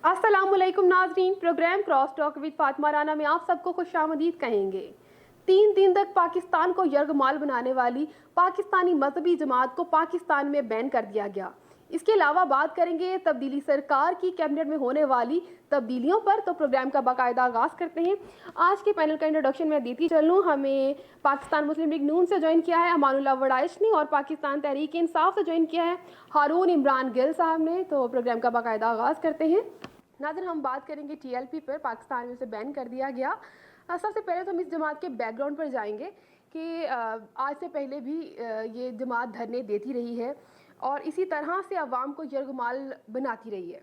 अस्सलामुअलैकुम नाज़रीन, programme cross talk with Fatima Rana में आप सबको खुशामदीद कहेंगे। 3 दिन तक पाकिस्तान को यरगमाल बनाने वाली पाकिस्तानी मजहबी जमात को पाकिस्तान में बैन कर दिया गया। इसके अलावा बात करेंगे तब्दीली सरकार की कैबिनेट में होने वाली तब्दीलियों पर। तो प्रोग्राम का बाकायदा आगाज़ करते हैं। आज के पैनल का इंट्रोडक्शन मैं देती चलूँ। हमें पाकिस्तान मुस्लिम लीग नून से ज्वाइन किया है अमानुल्लाह वड़ाइश ने, और पाकिस्तान तहरीक इंसाफ से ज्वाइन किया है हारून इमरान गिल साहब ने। तो प्रोग्राम का बाकायदा आगाज़ करते हैं। नाज़रीन, हम बात करेंगे TLP पर। पाकिस्तान में उसे बैन कर दिया गया। सबसे पहले तो हम इस जमात के बैकग्राउंड पर जाएंगे कि आज से पहले भी ये जमात धरने देती रही है और इसी तरह से अवाम को यरगमाल बनाती रही है।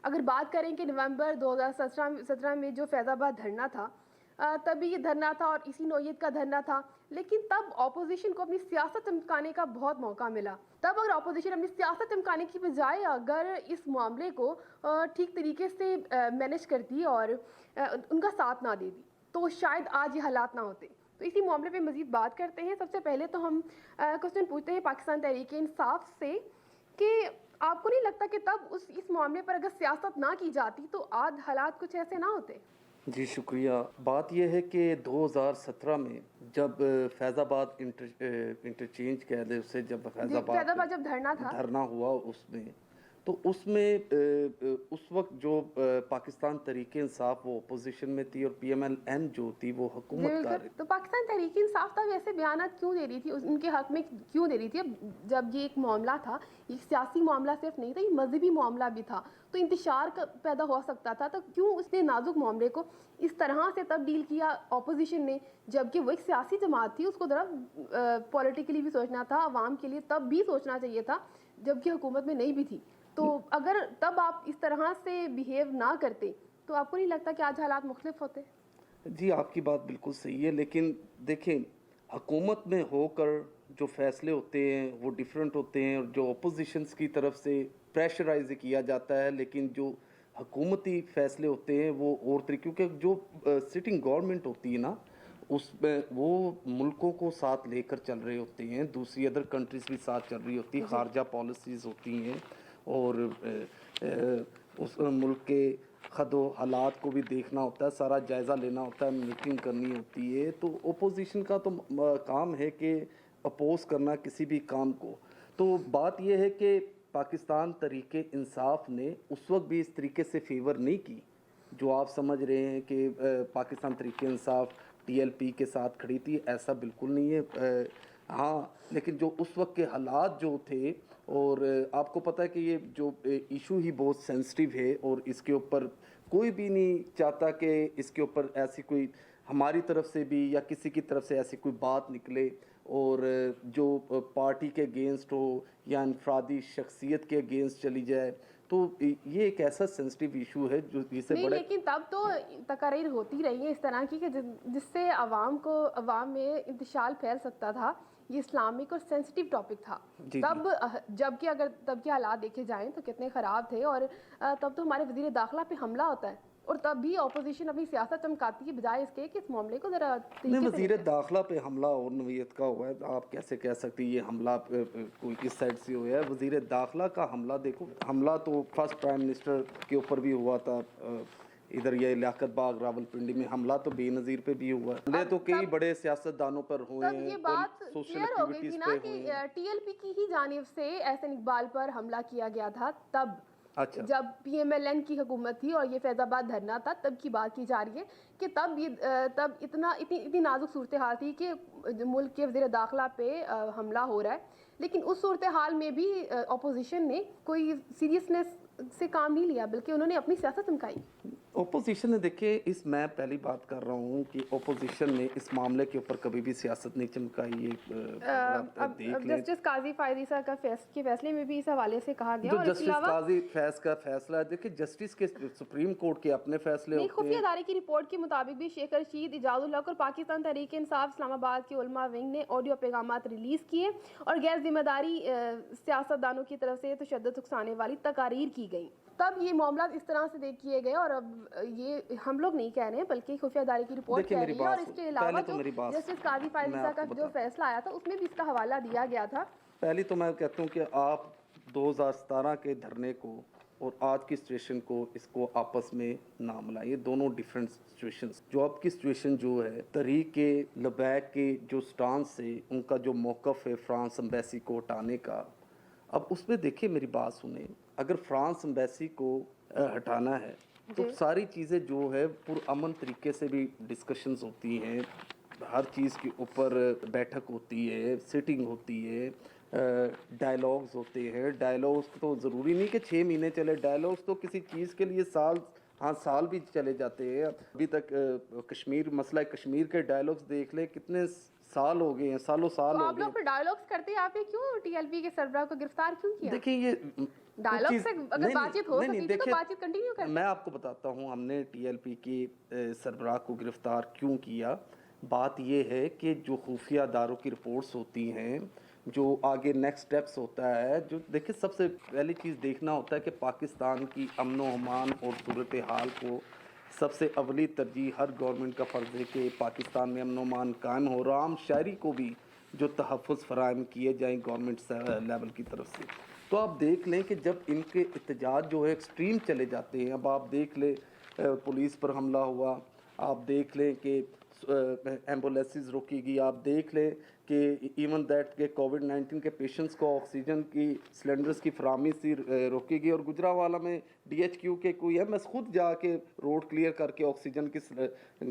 अगर बात करें कि नवंबर 2017 में जो फैज़ाबाद धरना था, तभी ये धरना था और इसी नौयत का धरना था, लेकिन तब अपोजिशन को अपनी सियासत चमकाने का बहुत मौका मिला। तब अगर अपोजिशन अपनी सियासत चमकाने की बजाय अगर इस मामले को ठीक तरीके से मैनेज करती और उनका साथ ना देती, तो शायद आज ये हालात ना होते। तो इसी मामले पे मज़ीद बात करते हैं। सबसे पहले तो हम क्वेश्चन पूछते हैं पाकिस्तान तहरीक इंसाफ से कि आपको नहीं लगता कि तब इस मामले पर अगर सियासत ना की जाती तो आज हालात कुछ ऐसे ना होते? जी शुक्रिया। बात यह है कि 2017 में जब फैज़ाबाद इंटरचेंज कह दे उसे, जब फैज़ाबाद जब धरना हुआ उसमें, तो उसमें उस वक्त जो पाकिस्तान तहरीक इंसाफ वो अपोजिशन में थी और PMLN जो थी वो हुकूमत कर रही। तो पाकिस्तान तहरीक इंसाफ तब ऐसे बयानात क्यों दे रही थी, उनके हक में क्यों दे रही थी? जब ये एक मामला था, ये सियासी मामला सिर्फ नहीं था, ये मजहबी मामला भी था, तो इंतशार पैदा हो सकता था। तो क्यों उसने नाजुक मामले को इस तरह से तब डील किया अपोजिशन ने, जबकि वो एक सियासी जमात थी, उसको ज़रा पॉलिटिकली भी सोचना था, आवाम के लिए तब भी सोचना चाहिए था, जबकि हुकूमत में नहीं भी थी। तो अगर तब आप इस तरह से बिहेव ना करते तो आपको नहीं लगता कि आज हालात मुख्तलिफ होते? जी, आपकी बात बिल्कुल सही है, लेकिन देखें, हुकूमत में होकर जो फैसले होते हैं वो डिफरेंट होते हैं, और जो अपोजिशंस की तरफ से प्रेशराइज किया जाता है, लेकिन जो हुकूमती फैसले होते हैं वो और तरीके, क्योंकि जो सिटिंग गवर्नमेंट होती है ना, उसमें वो मुल्कों को साथ लेकर चल रहे होते हैं, दूसरी अदर कंट्रीज़ भी साथ चल रही होती हैं, खारजा पॉलिसीज़ होती हैं, और उस मुल्क के खदो हालात को भी देखना होता है, सारा जायज़ा लेना होता है, मीटिंग करनी होती है। तो ओपोजिशन का तो काम है कि अपोज करना किसी भी काम को। तो बात यह है कि पाकिस्तान तहरीक इंसाफ ने उस वक्त भी इस तरीके से फेवर नहीं की जो आप समझ रहे हैं कि पाकिस्तान तहरीक इंसाफ TLP के साथ खड़ी थी, ऐसा बिल्कुल नहीं है। हाँ, लेकिन जो उस वक्त के हालात जो थे, और आपको पता है कि ये जो इशू ही बहुत सेंसिटिव है, और इसके ऊपर कोई भी नहीं चाहता कि इसके ऊपर ऐसी कोई हमारी तरफ से भी या किसी की तरफ से ऐसी कोई बात निकले और जो पार्टी के अगेंस्ट हो या इनफरादी शख्सियत के अगेंस्ट चली जाए। तो ये एक ऐसा सेंसिटिव इशू है जो जिसे नहीं, लेकिन तब तो तकरीर होती रही है इस तरह की कि जिससे अवाम में इंतशाल फैल सकता था। ये इस्लामिक और सेंसिटिव टॉपिक था तब, जबकि अगर तब के हालात देखे जाएं तो कितने ख़राब थे। और तब तो हमारे वज़ीर दाखिला पे हमला होता है और तब भी अपोजिशन अपनी सियासत चमकाती है, बजाय इसके कि इस मामले को ज़रा वज़ीर दाखिला पे हमला और नवीयत का हुआ है। आप कैसे कह सकते हैं ये हमला कोई किस साइड से हुआ है? वज़ीर दाखिला का हमला देखो, हमला तो फर्स्ट प्राइम मिनिस्टर के ऊपर भी हुआ था, इधर ये लियाकत बाग रावलपिंडी में हमला तो बेनज़ीर पे भी हुआ है। तो कई बड़े सियासतदानों पर हुए हैं। ये बात क्लियर हो गई थी ना कि TLP की ही जानिब से एहसन इकबाल पर हमला किया गया था तब। अच्छा। जब PMLN की हुकूमत थी और ये फैज़ाबाद धरना था, तब की बात की जा रही है कि तब इतनी नाजुक सूरत हाल थी कि मुल्क के वज़ीर दाखिला पे हमला हो रहा है, लेकिन उस सूरत हाल में भी अपोजिशन ने कोई सीरियसनेस से काम नहीं लिया, बल्कि उन्होंने अपनी सियासत चमकाई। ओपोजिशन ने, देखिए, मैं पहली बात कर रहा हूँ कि ओपोजिशन ने इस मामले के ऊपर कभी भी सियासत नहीं चमकाई। जस्टिस काजी फायदी साहब के फैसले में भी इस हवाले से कहा गया। जो जस्टिस काजी का फैसला है, देखिए, जस्टिस के सुप्रीम कोर्ट के अपने फैसले होते हैं। खुफिया अदारे की रिपोर्ट के मुताबिक भी शेख रशीद, इजाजुल हक और पाकिस्तान तहरीक इंसाफ इस्लामाबाद के उलमा विंग ने ऑडियो पैगामात रिलीज किए और गैर जिम्मेदारी सियासतदानों की तरफ से तशद्दुद उकसाने वाली तकारीर की गई। तब ये मामला इस तरह से किए गए, और अब ये हम लोग नहीं कह रहे हैं बल्कि खुफिया अदारे की रिपोर्ट कह रही है। और इसके अलावा जस्टिस काजी फायदी साहब का जो फैसला आया था उसमें भी इसका हवाला दिया गया था। पहले तो मैं कहता हूँ कि आप 2017 के धरने को اور آج کی سچویشن کو اس کو آپس میں نہ ملائیں. یہ دونوں ڈیفرنٹ سچویشنز. جو اب کی سچویشن جو ہے تحریک لبیک کے جو سٹانس سے ان کا جو موقف ہے فرانس امبیسی کو ہٹانے کا, اب اس میں دیکھیں میری بات سنیں, اگر فرانس امبیسی کو ہٹانا ہے تو ساری چیزیں جو ہے پرامن طریقے سے بھی ڈسکشنز ہوتی ہیں, ہر چیز کے اوپر بیٹھک ہوتی ہے, سیٹنگ ہوتی ہے, ڈائلاگز ہوتے ہیں. ڈائلاگز تو ضروری نہیں کہ 6 مہینے چلے, ڈائلاگز تو کسی چیز کے لیے سال بھی چلے جاتے ہیں. ابھی تک کشمیر, مسئلہ کشمیر کے ڈائلاگز دیکھ لیں کتنے سال ہو گئے ہیں, سالوں سال ہو گئے. آپ لوگ پھر ڈائلاگز کرتے ہیں, آپ نے کیوں ٹی ایل پی کے سربراہ کو گرفتار کیوں کیا؟ دیکھیں یہ ڈائلاگ سے اگر بات چیت ہو سکتی تھی تو بات چیت کنٹینیو کرتے. میں آپ کو بتاتا ہوں ہم نے ٹی ایل پی کی سربراہ کو گرفتار کیوں کیا. بات یہ ہے کہ جو خفیہ اداروں کی رپورٹس ہوتی ہیں, جو آگے نیکسٹ سٹیپس ہوتا ہے, جو دیکھیں سب سے پہلی چیز دیکھنا ہوتا ہے کہ پاکستان کی امن و امان اور صورتحال کو سب سے اولی ترجیح ہر گورنمنٹ کا فرض ہے کہ پاکستان میں امن و امان قائم ہو, اور عام شہری کو بھی جو تحفظ فراہم کیے جائیں گورنمنٹ لیول کی طرف سے. تو آپ دیکھ لیں کہ جب ان کے احتجاج جو ہے ایکسٹریم چلے جاتے ہیں, اب آپ دیکھ لیں پولیس پر حملہ ہوا, آپ دیکھ لیں کہ ایمبولینسز روکی گئی, آپ دیکھ لیں کہ ایون دیٹ کہ کووڈ-19 کے پیشنٹس کو آکسیجن کی سلنڈرز کی فراہمی سے روکی گئی, اور گجرانوالہ میں ڈی ایچ کیو کے کوئی ایم ایس خود جا کے روڈ کلیئر کر کے آکسیجن کی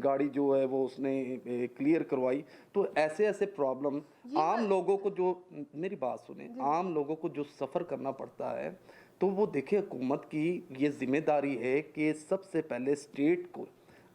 گاڑی جو ہے وہ اس نے کلیئر کروائی. تو ایسے پرابلم عام لوگوں کو, جو میری بات سنیں, عام لوگوں کو جو سفر کرنا پڑتا ہے, تو وہ دیکھیں حکومت کی یہ ذمہ داری ہے کہ سب سے پہلے اسٹیٹ کو,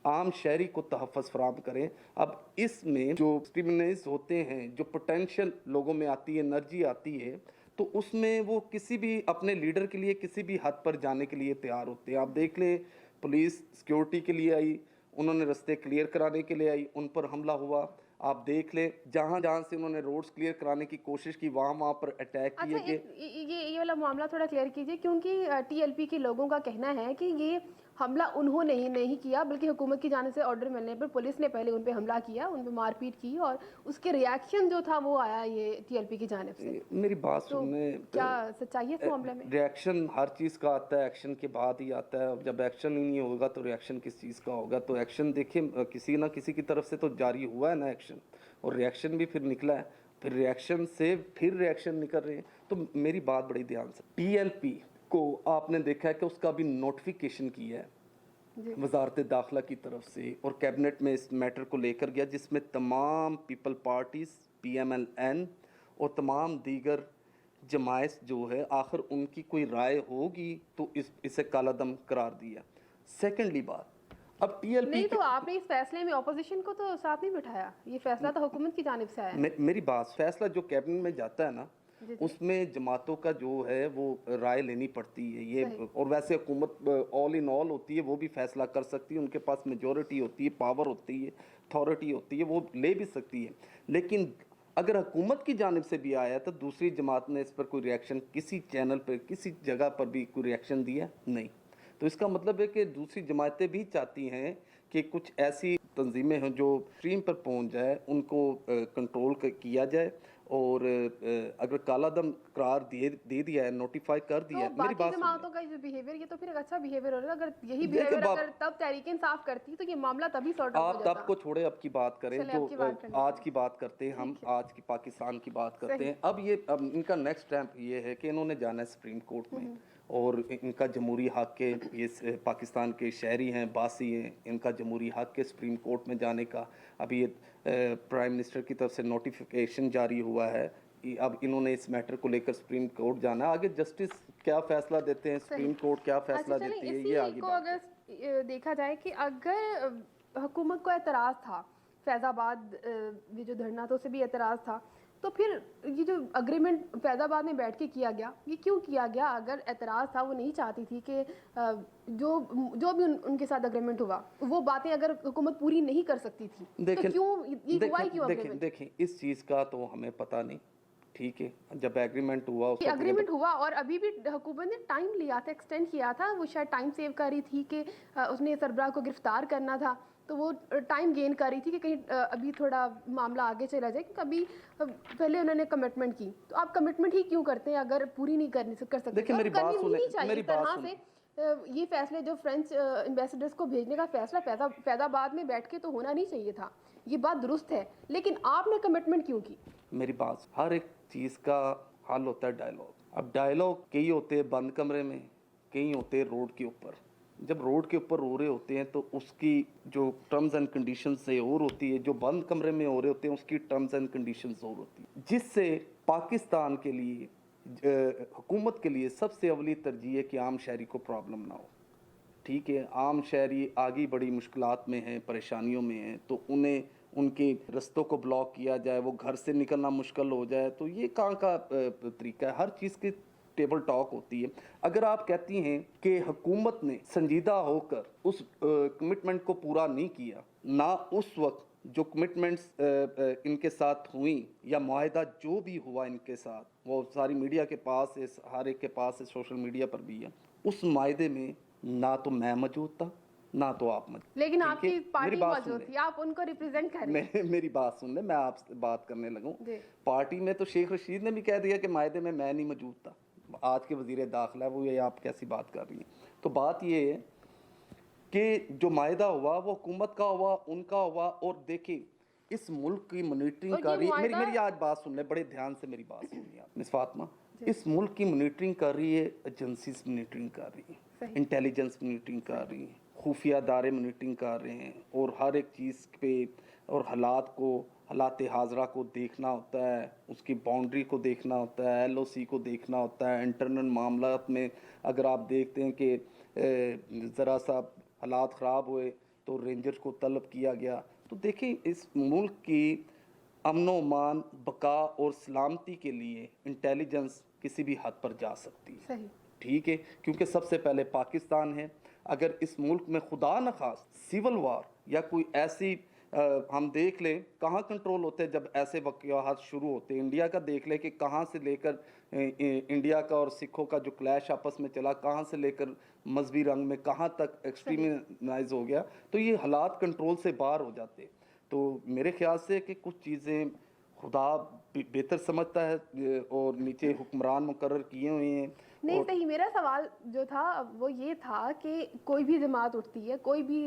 عام شہری کو تحفظ فراہم کریں. اب اس میں جو کرمنلز ہوتے ہیں, جو پوٹینشیل لوگوں میں آتی ہے, انرجی آتی ہے, تو اس میں وہ کسی بھی اپنے لیڈر کے لیے کسی بھی حد پر جانے کے لیے تیار ہوتے ہیں. آپ دیکھ لیں پولیس سیکیورٹی کے لیے آئی, انہوں نے رستے کلیئر کرانے کے لیے آئی, ان پر حملہ ہوا. آپ دیکھ لیں جہاں سے انہوں نے روڈز کلیئر کرانے کی کوشش کی وہاں پر اٹیک کیے گئے. یہ والا معاملہ تھوڑا کلیئر کیجیے, کیونکہ ٹی ایل پی کے لوگوں کا کہنا ہے کہ یہ حملہ انہوں نے ہی نہیں کیا, بلکہ حکومت کی جانب سے آرڈر ملنے پر پولیس نے پہلے ان پہ حملہ کیا, ان پہ مار پیٹ کی, اور اس کے ریاکشن جو تھا وہ آیا یہ ٹی ایل پی کی جانب سے. میری بات سننے, کیا سچائی ہے اس معاملے میں؟ ریاکشن ہر چیز کا آتا ہے, ایکشن کے بعد ہی آتا ہے. جب ایکشن ہی نہیں ہوگا تو ریاکشن کس چیز کا ہوگا؟ تو ایکشن دیکھیں کسی نہ کسی کی طرف سے تو جاری ہوا ہے نا ایکشن, اور ریاکشن بھی پھر نکلا ہے, پھر ریاکشن سے پھر ریاکشن نکل رہے ہیں. تو میری بات بڑی دھیان سے, ٹی ایل پی کو آپ نے دیکھا ہے کہ اس کا بھی نوٹیفیکیشن کیا ہے وزارت داخلہ کی طرف سے, اور کیبنٹ میں اس میٹر کو لے کر گیا, جس میں تمام people parties, P M L N اور تمام دیگر جماعت جو ہے, آخر ان کی کوئی رائے ہوگی تو اسے کالا دم قرار دیا. سیکنڈلی بات, اب ٹی ایل پی نہیں, تو آپ نے اس فیصلے میں اپوزیشن کو تو ساتھ نہیں بٹھایا, یہ فیصلہ تو حکومت کی جانب سے آیا. میری بات, فیصلہ جو کیبنٹ میں جاتا ہے نا, اس میں جماعتوں کا جو ہے وہ رائے لینی پڑتی ہے یہ, اور ویسے حکومت آل ان آل ہوتی ہے, وہ بھی فیصلہ کر سکتی ہے, ان کے پاس میجورٹی ہوتی ہے, پاور ہوتی ہے, اتھارٹی ہوتی ہے, وہ لے بھی سکتی ہے. لیکن اگر حکومت کی جانب سے بھی آیا تو دوسری جماعت نے اس پر کوئی ریاکشن, کسی چینل پہ کسی جگہ پر بھی کوئی ریاکشن دیا نہیں. تو اس کا مطلب ہے کہ دوسری جماعتیں بھی چاہتی ہیں کہ کچھ ایسی تنظیمیں ہیں جو اسٹریم پر پہنچ جائے, ان کو کنٹرول کیا جائے, اور اگر کالا دم قرار دے دیا ہے, نوٹیفائی کر دیا ہے. میری بات جماعتوں کا جو بیہیویئر, یہ تو پھر ایک اچھا بیہیویئر ہو رہا ہے. اگر یہی بیہیویئر اگر تب تحریک انصاف کرتی تو یہ معاملہ تبھی سارٹ آؤٹ ہو جاتا. آپ تب کو چھوڑے, اب کی بات کریں تو آج کی بات کرتے ہیں ہم, آج کی پاکستان کی بات کرتے ہیں. اب ان کا نیکسٹ اسٹیپ یہ ہے کہ انہوں نے جانا ہے سپریم کورٹ میں, اور ان کا جمہوری حق ہے, یہ پاکستان کے شہری ہیں, باسی ہیں, ان کا جمہوری حق ہے سپریم کورٹ میں جانے کا. ابھی یہ پرائم منسٹر کی طرف سے نوٹیفیکیشن جاری ہوا ہے, اب انہوں نے اس میٹر کو لے کر سپریم کورٹ جانا ہے. آگے جسٹس کیا فیصلہ دیتے ہیں, سپریم کورٹ کیا فیصلہ دیتی ہے, یہ آگے بات ہے. اگر دیکھا جائے کہ اگر حکومت کو اعتراض تھا, فیض آباد یہ جو دھرنا تھا اسے بھی اعتراض تھا, تو پھر یہ جو اگریمنٹ فیض آباد میں بیٹھ کے کیا گیا, یہ کیوں کیا گیا؟ اگر اعتراض تھا, وہ نہیں چاہتی تھی کہ جو بھی ان کے ساتھ اگریمنٹ ہوا وہ باتیں اگر حکومت پوری نہیں کر سکتی تھی, تو کیوں یہ ہوا ہی کیوں؟ دیکھیں اس چیز کا تو ہمیں پتہ نہیں, ठीक है, जब एग्रीमेंट हुआ उसको एग्रीमेंट हुआ और अभी भी हुकूमत ने टाइम लिया था, एक्सटेंड किया था, वो शायद टाइम सेव कर रही थी कि उसने सरबराह को गिरफ्तार करना था, तो वो टाइम गेन कर रही थी कि कहीं अभी थोड़ा मामला आगे चला जाए, क्योंकि अभी पहले उन्होंने कमिटमेंट की, तो आप कमिटमेंट ही क्यों करते हैं अगर पूरी नहीं कर सकते? देखिए मेरी बात सुने, मेरी तरह से ये फैसले जो फ्रेंच एम्बेसडर्स को भेजने का फैसला फैजाबाद में बैठ के तो होना नहीं चाहिए था, ये बात दुरुस्त है, लेकिन आपने कमिटमेंट क्यों की? मेरी बात, हर एक चीज़ का हल होता है डायलॉग। अब डायलॉग कई होते हैं बंद कमरे में, कई होते हैं रोड के ऊपर। जब रोड के ऊपर हो रहे होते हैं तो उसकी जो टर्म्स एंड कंडीशंस है और होती है, जो बंद कमरे में हो रहे होते हैं उसकी टर्म्स एंड कंडीशंस और होती है, जिससे पाकिस्तान के लिए हुकूमत के लिए सबसे अवली तरजीह है कि आम शहरी को प्रॉब्लम ना हो। ठीक है, आम शहरी आगे बड़ी मुश्किलात में हैं, परेशानियों में हैं, तो उन्हें उनके रस्तों को ब्लॉक किया जाए, वो घर से निकलना मुश्किल हो जाए, तो ये कहाँ का तरीका है? हर चीज़ की टेबल टॉक होती है। अगर आप कहती हैं कि हुकूमत ने संजीदा होकर उस कमिटमेंट को पूरा नहीं किया, ना उस वक्त जो कमिटमेंट्स इनके साथ हुई या मुआहदा जो भी हुआ इनके साथ, वो सारी मीडिया के पास है, हर एक के पास है, सोशल मीडिया पर भी है, उस मुआहदे में ना तो मैं मौजूद था ना तो आप मौजूद। लेकिन आपकी पार्टी मौजूद थी, आप उनको रिप्रेजेंट कर रहे हैं। मेरी बात सुन ले, मैं आपसे बात करने लगूं। पार्टी में तो शेख रशीद ने भी कह दिया कि मायदे में मैं नहीं मौजूद था, आज के वजीर दाखिला वो, ये आप कैसी बात कर रही हैं? तो बात ये है कि जो मायदा हुआ वो हुकूमत का हुआ, उनका हुआ, और देखिए इस मुल्क की मॉनिटरिंग कर रही है, मेरी आज बात सुन ले, बड़े ध्यान से मेरी बात सुनिए आप मिस फातिमा, इस मुल्क की मॉनिटरिंग कर रही है एजेंसीज, मॉनिटरिंग कर रही है, इंटेलिजेंस मॉनिटरिंग कर रही है, खुफिया दारे मॉनिटरिंग कर रहे हैं, और हर एक चीज़ पे और हालात हाजरा को देखना होता है, उसकी बाउंड्री को देखना होता है, LOC को देखना होता है, इंटरनल मामलात में अगर आप देखते हैं कि ज़रा सा हालात ख़राब हुए तो रेंजर्स को तलब किया गया। तो देखिए इस मुल्क की अमन व अमान, बका और सलामती के लिए इंटेलिजेंस किसी भी हद पर जा सकती है। सही। ठीक है, क्योंकि सबसे पहले पाकिस्तान है। अगर इस मुल्क में खुदा न खास सिविल वार या कोई ऐसी हम देख लें कहाँ कंट्रोल होते हैं जब ऐसे वाक़यात शुरू होते हैं। इंडिया का देख लें कि कहाँ से लेकर इंडिया का और सिखों का जो क्लैश आपस में चला, कहाँ से लेकर मजहबी रंग में कहाँ तक एक्सट्रीमाइज हो गया, तो ये हालात कंट्रोल से बाहर हो जाते। तो मेरे ख्याल से कि कुछ चीज़ें खुदा बेहतर समझता है और नीचे हुक्मरान मुकर्रर किए हुए हैं। नहीं सही, मेरा सवाल जो था वो ये था कि कोई भी जमात उठती है, कोई भी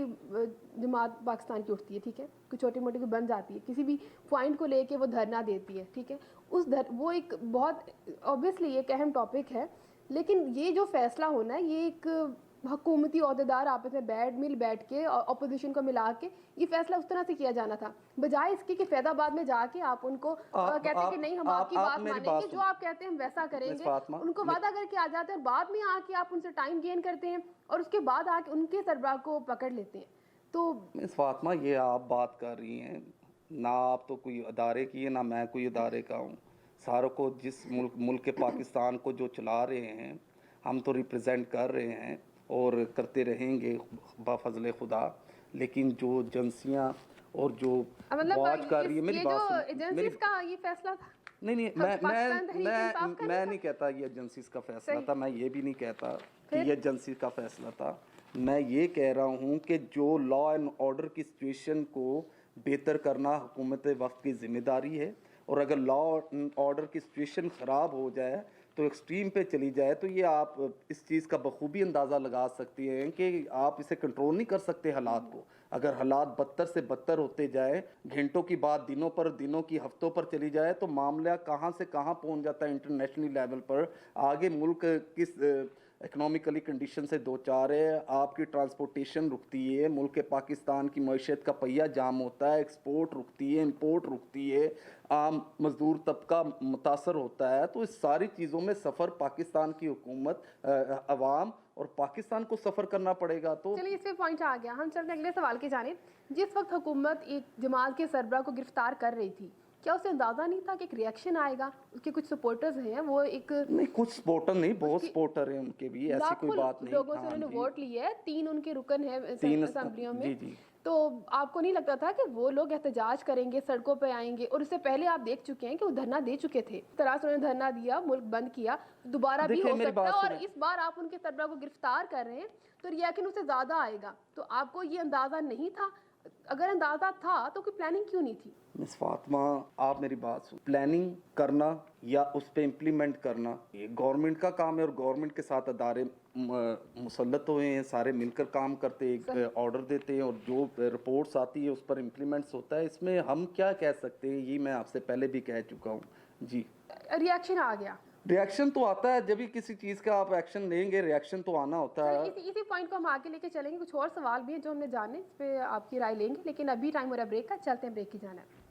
जमात पाकिस्तान की उठती है, ठीक है, कोई छोटी मोटी कोई बन जाती है, किसी भी पॉइंट को लेके वो धरना देती है, ठीक है, वो एक बहुत ऑब्वियसली एक अहम टॉपिक है, लेकिन ये जो फैसला होना है ये एक हुकूमती अहदेदार आपस में बैठ के अपोजिशन को मिला के ये फैसला उस तरह से किया जाना था, बजाय इसके कि फैजाबाद में जाके आप उनको कहते हैं कि नहीं हम आपकी बात मानेंगे, जो आप कहते हैं हम वैसा करेंगे, उनको वादा करके आ जाते हैं और बाद में आके आप उनसे टाइम गेन करते हैं और उसके बाद आके उनके सरबराह को पकड़ लेते हैं। तो मिस फातिमा, ये आप बात कर रही हैं ना, आप तो कोई अदारे की है ना मैं कोई अदारे का हूँ। सारों को जिस मुल्क के पाकिस्तान को जो चला रहे हैं हम तो रिप्रेजेंट कर रहे हैं और करते रहेंगे बाफजले खुदा, लेकिन जो एजेंसियां और जो वॉच कर रही है, मेरी बात सुन, एजेंसीज का ये फैसला था। नहीं मैं नहीं कहता ये एजेंसीज का फैसला था, मैं ये भी नहीं कहता कि ये एजेंसी का फैसला था। मैं ये कह रहा हूँ कि जो लॉ एंड ऑर्डर की सिचुएशन को बेहतर करना हुकूमत वक्त की जिम्मेदारी है, और अगर लॉ एंड ऑर्डर की सिचुएशन ख़राब हो जाए तो एक्सट्रीम पे चली जाए, तो ये आप इस चीज़ का बखूबी अंदाज़ा लगा सकती हैं कि आप इसे कंट्रोल नहीं कर सकते हालात को। अगर हालात बदतर से बदतर होते जाए, घंटों की बात दिनों की हफ्तों पर चली जाए, तो मामला कहाँ से कहाँ पहुँच जाता है इंटरनेशनल लेवल पर। आगे मुल्क किस इकनॉमिकली कंडीशन से दो चार है, आपकी ट्रांसपोर्टेशन रुकती है, मुल्क के पाकिस्तान की मईशत का पहिया जाम होता है, एक्सपोर्ट रुकती है, इंपोर्ट रुकती है, आम मजदूर तबका मुतासर होता है। तो इस सारी चीज़ों में सफ़र पाकिस्तान की हुकूमत, अवाम और पाकिस्तान को सफ़र करना पड़ेगा। तो चलिए, इस पे पॉइंट आ गया, हम चलते अगले सवाल की जानिब। जिस वक्त हुकूमत एक जमात के सरबराह को गिरफ्तार कर रही थी, क्या उसे अंदाज़ा नहीं था कि एक रिएक्शन आएगा? उसके कुछ सपोर्टर्स हैं, वो एक नहीं, कुछ सपोर्टर नहीं, बहुत सपोर्टर हैं उनके भी, ऐसी कोई बात नहीं। लोगों से उन्होंने वोट लिए है, 3 उनके रुकन है असेंबलियों में, تو آپ کو نہیں لگتا تھا کہ وہ لوگ احتجاج کریں گے, سڑکوں پہ آئیں گے؟ اور اس سے پہلے آپ دیکھ چکے ہیں کہ وہ دھرنا دے چکے تھے, اس طرح سے انہوں نے دھرنا دیا, ملک بند کیا, دوبارہ بھی دیکھیں ہو میری سکتا ہے. بات اور سنیں. اس بار آپ ان کے سربراہ کو گرفتار کر رہے ہیں تو ریاکشن اس سے زیادہ آئے گا. تو آپ کو یہ اندازہ نہیں تھا؟ اگر اندازہ تھا تو کوئی پلاننگ کیوں نہیں تھی؟ مس فاطمہ آپ میری بات سن, پلاننگ کرنا یا اس پہ امپلیمنٹ کرنا یہ گورنمنٹ کا کام ہے, اور گورنمنٹ کے ساتھ ادارے مسلط ہوئے ہیں, سارے مل کر کام کرتے, ایک آرڈر دیتے ہیں اور جو رپورٹس آتی ہے اس پر امپلیمنٹس ہوتا ہے. اس میں ہم کیا کہہ سکتے ہیں, یہ میں آپ سے پہلے بھی کہہ چکا ہوں. جی ریاکشن آ گیا. ریاکشن تو آتا ہے جب بھی کسی چیز کا آپ ایکشن لیں گے, ریاکشن تو آنا ہوتا ہے. اسی پوائنٹ کو ہم آگے لے کے چلیں گے. کچھ اور سوال بھی ہیں جو ہم نے جانے, اس پہ آپ کی رائے لیں گے, لیکن ابھی ٹائم ہو رہا ہے بریک کا, چلتے ہیں بریک کی جانب.